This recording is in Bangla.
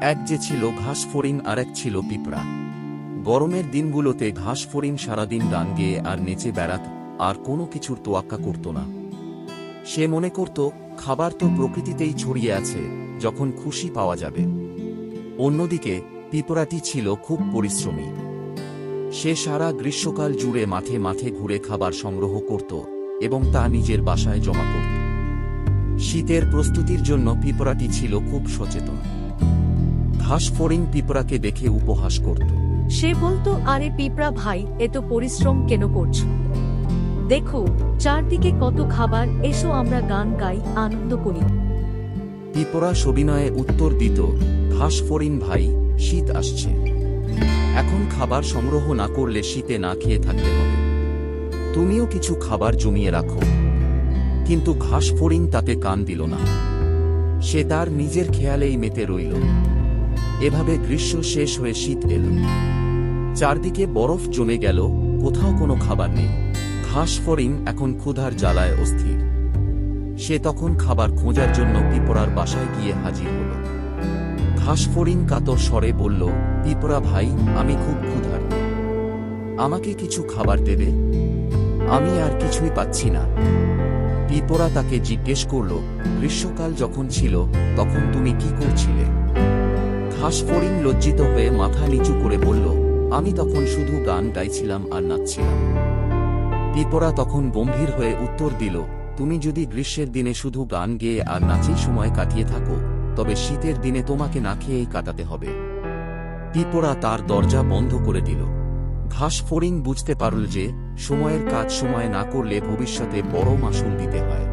এক যে ছিল ঘাস ফড়িং আর এক ছিল পিঁপড়া। গরমের দিনগুলোতে ঘাস ফড়িং সারাদিন গান গেয়ে আর নেচে বেড়াত, আর কোনো কিছুর তোয়াক্কা করত না। সে মনে করত খাবার তো প্রকৃতিতেই ছড়িয়ে আছে, যখন খুশি পাওয়া যাবে। অন্যদিকে পিঁপড়াটি ছিল খুব পরিশ্রমী। সে সারা গ্রীষ্মকাল জুড়ে মাঠে মাঠে ঘুরে খাবার সংগ্রহ করত এবং তা নিজের বাসায় জমা করত। শীতের প্রস্তুতির জন্য পিঁপড়াটি ছিল খুব সচেতন। ঘাস ফড়িং পিঁপড়াকে দেখে উপহাস করত। সে বলতো, আরে পিঁপড়া ভাই, এত পরিশ্রম কেন করছো? দেখো চারদিকে কত খাবার, এসো আমরা গান গাই, আনন্দ করি। পিঁপড়া সবিনয়ে উত্তর দিত, ঘাস ফড়িং ভাই, শীত আসছে, এখন খাবার সংগ্রহ না করলে শীতে না খেয়ে থাকতে হবে। তুমিও কিছু খাবার জমিয়ে রাখো। কিন্তু ঘাস ফড়িং তাতে কান দিল না। সে তার নিজের খেয়ালেই মেতে রইল। এভাবে গ্রীষ্ম শেষ হয়ে শীত এল। চারদিকে বরফ জমে গেল, কোথাও কোনো খাবার নেই। ঘাস ফড়িং এখন ক্ষুধার জ্বালায় অস্থির। সে তখন খাবার খোঁজার জন্য পিঁপড়ার বাসায় গিয়ে হাজির হল। ঘাস ফড়িং কাতর স্বরে বলল, পিঁপড়া ভাই, আমি খুব ক্ষুধার্ত, আমাকে কিছু খাবার দেবে? আমি আর কিছুই পাচ্ছি না। পিঁপড়া তাকে জিজ্ঞেস করল, গ্রীষ্মকাল যখন ছিল তখন তুমি কি করছিলে? ঘাস ফড়িং লজ্জিত হয়ে মাথা নিচু করে বলল, আমি তখন শুধু গান গাইছিলাম আর নাচছিলাম। পিঁপড়া তখন গম্ভীর হয়ে উত্তর দিল, তুমি যদি গ্রীষ্মের দিনে শুধু গান গেয়ে আর নাচেই সময় কাটিয়ে থাকো, তবে শীতের দিনে তোমাকে না খেয়েই কাটাতে হবে। পিঁপড়া তার দরজা বন্ধ করে দিল। ঘাস ফড়িং বুঝতে পারল যে সময়ের কাজ সময় না করলে ভবিষ্যতে বড় মাশুল দিতে হয়।